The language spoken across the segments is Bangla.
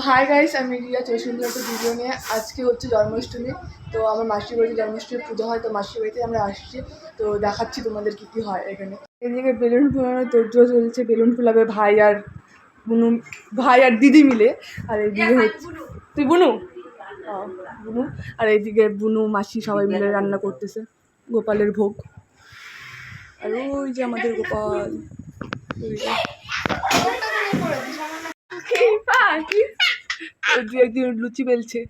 হাই গাইস, আমি রিয়া চৌসুন্দর একটা ভিডিও নিয়ে। আজকে হচ্ছে জন্মাষ্টমী, তো আমার মাসির বাড়িতে জন্মাষ্টমী পুজো হয়, তো মাসির বাড়িতে আমরা আসছি, তো দেখাচ্ছি তোমাদের কী কী হয় এখানে। এদিকে বেলুন ফুলানোর তোড়জোড় চলছে, বেলুন ফুলাবে ভাই আর দিদি মিলে। আর এইদিকে হচ্ছে তুই বুনু বুনু আর এইদিকে বুনু মাসি সবাই মিলে রান্না করতেছে গোপালের ভোগ। আর ওই যে আমাদের গোপাল একদিন লুচি বেলছে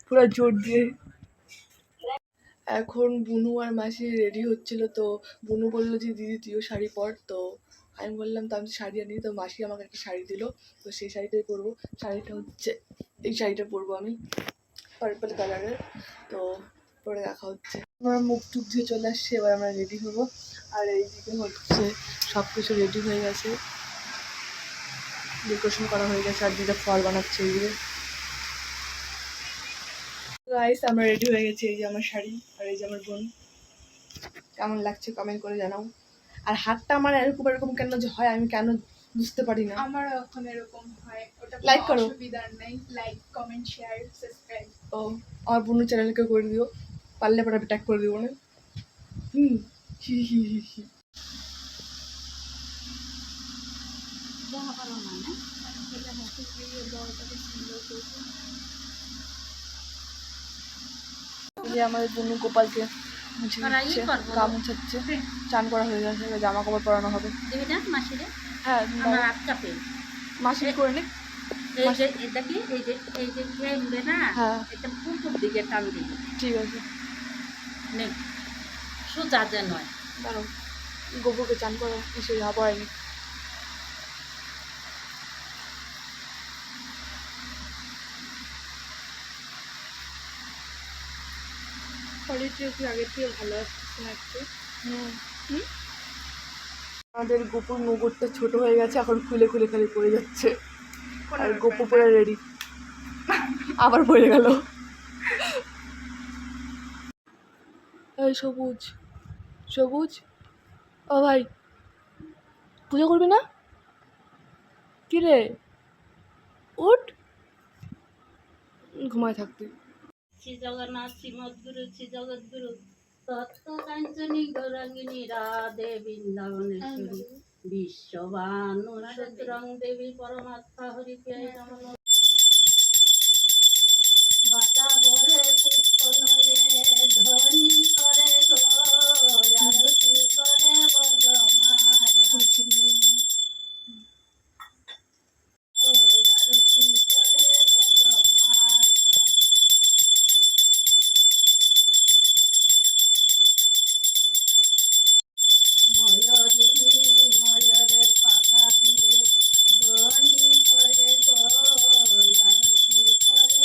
পুরো জোর দিয়ে। এখন বুনু আর মাসি রেডি হচ্ছিল, তো বুনু বললো যে দিদি তুইও শাড়ি পর, তো আমি বললাম তো আমি শাড়ি আনি, তো মাসি আমাকে একটা শাড়ি দিল, তো সেই শাড়িটাই পরবো। শাড়িটা হচ্ছে এই শাড়িটা পরবো আমি, পার্পল কালারের। তো পরে দেখা হচ্ছে। আমরা মুখ টুক ধুয়ে চলে আসছি, এবার আমরা রেডি হবো। আর এইদিকে হচ্ছে সব কিছু রেডি হয়ে গেছে, ডেকোরেশন করা হয়ে গেছে, আর দিদা ফল বানাচ্ছে এইদিকে। গাইস আমরা রেডি হয়ে গেছি, এই যে আমার শাড়ি আর এই যে আমার বোন। কেমন লাগছে কমেন্ট করে জানাও। আর হাতটা আমার এরকম এরকম কেন যে হয় আমি কেন বুঝতে পারি না। আমার এখন এরকম হয়, ওটা লাইক করো, অসুবিধা নাই। Like, comment, share, subscribe. ও আমার বোনের চ্যানেলকে করে দিও, পারলে পরে ট্যাগ করে দিও না। হি হি হি হি। আমাদের বোন গোপালকে গা মুছাচ্ছে, চান করা হয়ে গেছে, জামা কাপড় পরানো হবে। হ্যাঁ মাসি করে নে, ঠিক আছে দাঁড়াও, গোবরকে চান করা এসে যা পড়ায়নি। কোয়ালিটি একটু আগের থেকে ভালো আসছে না একটু। আমাদের গোপুর মুগুরটা ছোট হয়ে গেছে, এখন খুলে খুলে খালি পড়ে যাচ্ছে। আর গোপু পরে রেডি, আবার পড়ে গেল। এই সবুজ সবুজ, ও ভাই পুজো করবি না? কি রে উঠ, ঘুমায় থাকতে। শ্রী জগন্নাথ শ্রীমদ্গুরু শ্রী জগদ্গুরু তত্ত্ব কাঞ্চনী গৌরাঙ্গিনী রাধে বৃন্দাবনেশ্বরী বিশ্ববানু সুতরং দেবী পরমাত্মা হরিপ্রিয়ায় নমঃ। বাটা ভরে পুষ্প নয়ে ধ্বনি করে গো আরতি করে বজ মায়া, আরতি করে বজ মায়া। ময়ূরিনী ময়ূরের পাখা দিয়ে ধ্বনি করে গো আরতি করে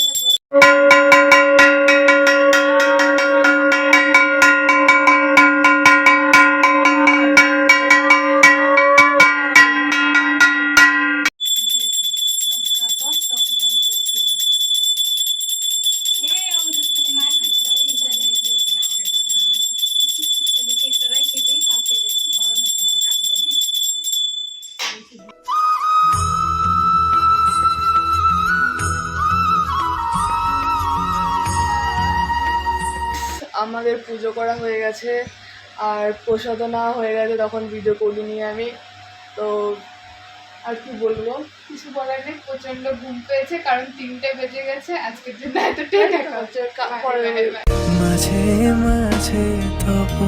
আমাদের পুজো করা হয়ে গেছে আর প্রসাদও নেওয়া হয়ে গেছে, তখন ভিডিও করিনি আমি। তো আর কি বলবো, কিছু বলার নেই। প্রচন্ড ঘুম পেয়েছে, কারণ 3টে বেজে গেছে। আজকের জন্য এতটাই দেখা হচ্ছে। পরে মাঝে মাঝে তবু